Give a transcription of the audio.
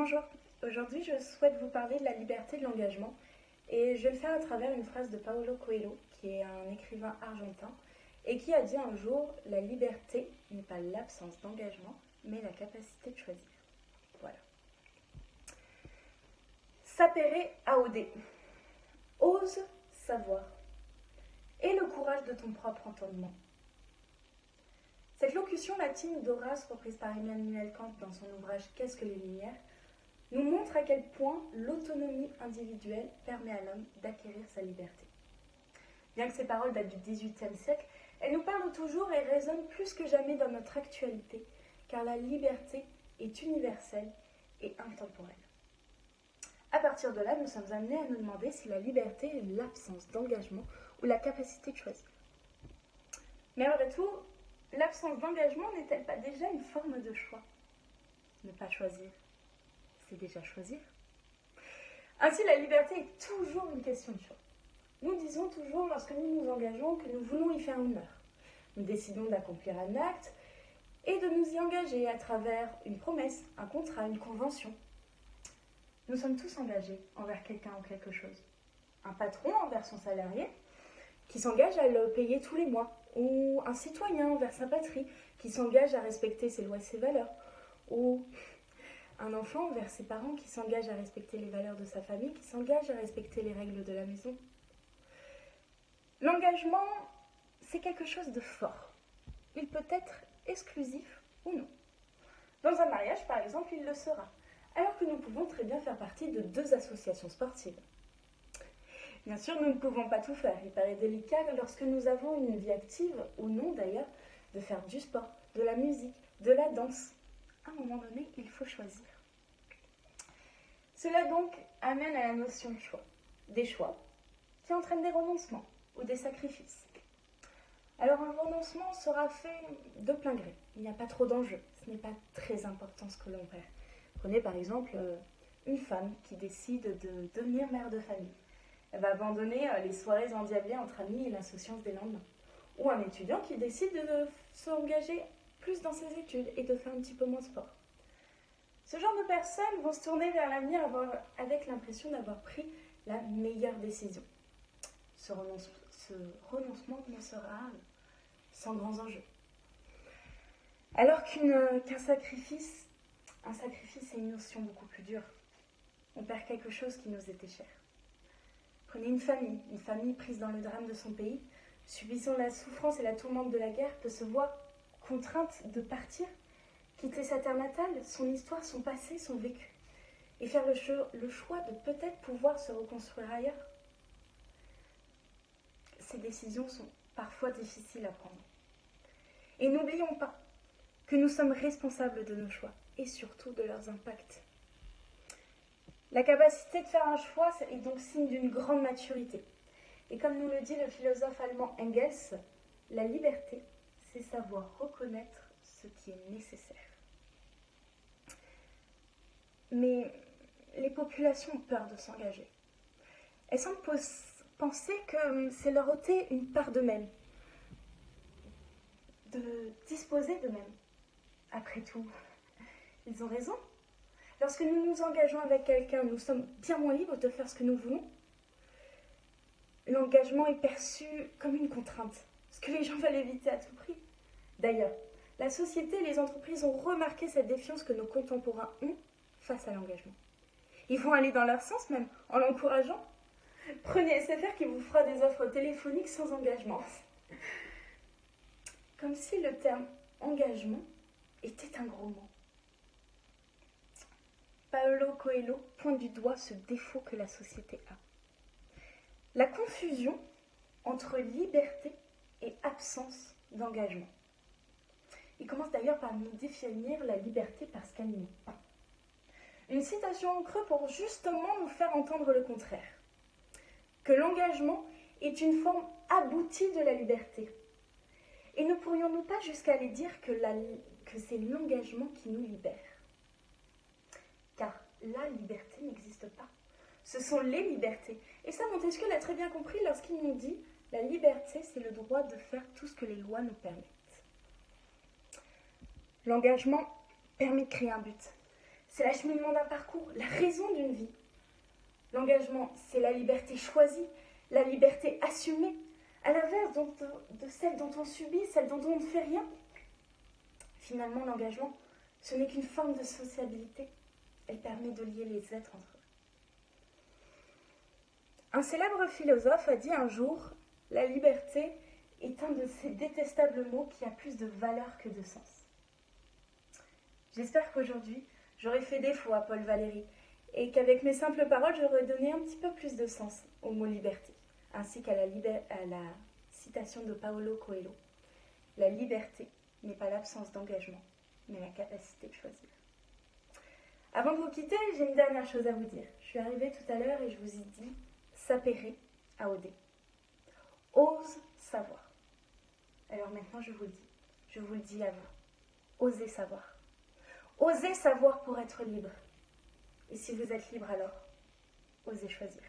Bonjour, aujourd'hui je souhaite vous parler de la liberté de l'engagement et je vais le faire à travers une phrase de Paulo Coelho qui est un écrivain argentin et qui a dit un jour « La liberté n'est pas l'absence d'engagement mais la capacité de choisir ». Voilà. Sapere aude, ose savoir, aie le courage de ton propre entendement. Cette locution latine d'Horace, reprise par Emmanuel Kant dans son ouvrage « Qu'est-ce que les Lumières ?», nous montre à quel point l'autonomie individuelle permet à l'homme d'acquérir sa liberté. Bien que ces paroles datent du XVIIIe siècle, elles nous parlent toujours et résonnent plus que jamais dans notre actualité, car la liberté est universelle et intemporelle. À partir de là, nous sommes amenés à nous demander si la liberté est l'absence d'engagement ou la capacité de choisir. Mais après tout, l'absence d'engagement n'est-elle pas déjà une forme de choix ? Ne pas choisir, c'est déjà choisir. Ainsi, la liberté est toujours une question de choix. Nous disons toujours, lorsque nous nous engageons, que nous voulons y faire honneur. Nous décidons d'accomplir un acte et de nous y engager à travers une promesse, un contrat, une convention. Nous sommes tous engagés envers quelqu'un ou quelque chose. Un patron envers son salarié, qui s'engage à le payer tous les mois, ou un citoyen envers sa patrie, qui s'engage à respecter ses lois et ses valeurs, ou un enfant envers ses parents, qui s'engage à respecter les valeurs de sa famille, qui s'engage à respecter les règles de la maison. L'engagement, c'est quelque chose de fort. Il peut être exclusif ou non. Dans un mariage, par exemple, il le sera, alors que nous pouvons très bien faire partie de 2 associations sportives. Bien sûr, nous ne pouvons pas tout faire. Il paraît délicat lorsque nous avons une vie active, ou non d'ailleurs, de faire du sport, de la musique, de la danse. À un moment donné, il faut choisir. Cela donc amène à la notion de choix. Des choix qui entraînent des renoncements ou des sacrifices. Alors un renoncement sera fait de plein gré. Il n'y a pas trop d'enjeux. Ce n'est pas très important ce que l'on perd. Prenez par exemple une femme qui décide de devenir mère de famille. Elle va abandonner les soirées endiablées entre amis et l'insouciance des lendemains. Ou un étudiant qui décide de s'engager plus dans ses études et de faire un petit peu moins de sport. Ce genre de personnes vont se tourner vers l'avenir avec l'impression d'avoir pris la meilleure décision. Ce renoncement ne sera sans grands enjeux. Alors qu'un sacrifice, c'est une notion beaucoup plus dure. On perd quelque chose qui nous était cher. Prenez une famille prise dans le drame de son pays, subissant la souffrance et la tourmente de la guerre, peut se voir contrainte de partir, quitter sa terre natale, son histoire, son passé, son vécu, et faire le choix de peut-être pouvoir se reconstruire ailleurs. Ces décisions sont parfois difficiles à prendre. Et n'oublions pas que nous sommes responsables de nos choix, et surtout de leurs impacts. La capacité de faire un choix est donc signe d'une grande maturité. Et comme nous le dit le philosophe allemand Engels, la liberté, c'est savoir reconnaître ce qui est nécessaire. Mais les populations ont peur de s'engager. Elles semblent penser que c'est leur ôter une part d'eux-mêmes, de disposer d'eux-mêmes. Après tout, ils ont raison. Lorsque nous nous engageons avec quelqu'un, nous sommes bien moins libres de faire ce que nous voulons. L'engagement est perçu comme une contrainte, ce que les gens veulent éviter à tout prix. D'ailleurs, la société et les entreprises ont remarqué cette défiance que nos contemporains ont face à l'engagement. Ils vont aller dans leur sens même, en l'encourageant. Prenez SFR qui vous fera des offres téléphoniques sans engagement. Comme si le terme engagement était un gros mot. Paulo Coelho pointe du doigt ce défaut que la société a. La confusion entre liberté et absence d'engagement. Il commence d'ailleurs par nous définir la liberté parce qu'elle n'est pas. Une citation en creux pour justement nous faire entendre le contraire. Que l'engagement est une forme aboutie de la liberté. Et ne pourrions-nous pas jusqu'à aller dire que c'est l'engagement qui nous libère ? Car la liberté n'existe pas. Ce sont les libertés. Et ça, Montesquieu l'a très bien compris lorsqu'il nous dit « La liberté, c'est le droit de faire tout ce que les lois nous permettent. » L'engagement permet de créer un but. c'est l'acheminement d'un parcours, la raison d'une vie. L'engagement, c'est la liberté choisie, la liberté assumée, à l'inverse de celle dont on subit, celle dont on ne fait rien. Finalement, l'engagement, ce n'est qu'une forme de sociabilité. Elle permet de lier les êtres entre eux. Un célèbre philosophe a dit un jour « La liberté est un de ces détestables mots qui a plus de valeur que de sens. » J'espère qu'aujourd'hui, j'aurai fait défaut à Paul Valéry et qu'avec mes simples paroles, j'aurai donné un petit peu plus de sens au mot liberté, ainsi qu'à la citation de Paulo Coelho. La liberté n'est pas l'absence d'engagement, mais la capacité de choisir. Avant de vous quitter, j'ai une dernière chose à vous dire. Je suis arrivée tout à l'heure et je vous ai dit sapere aude. Ose savoir. Alors maintenant, je vous le dis à vous. Osez savoir. Osez savoir pour être libre. Et si vous êtes libre alors, osez choisir.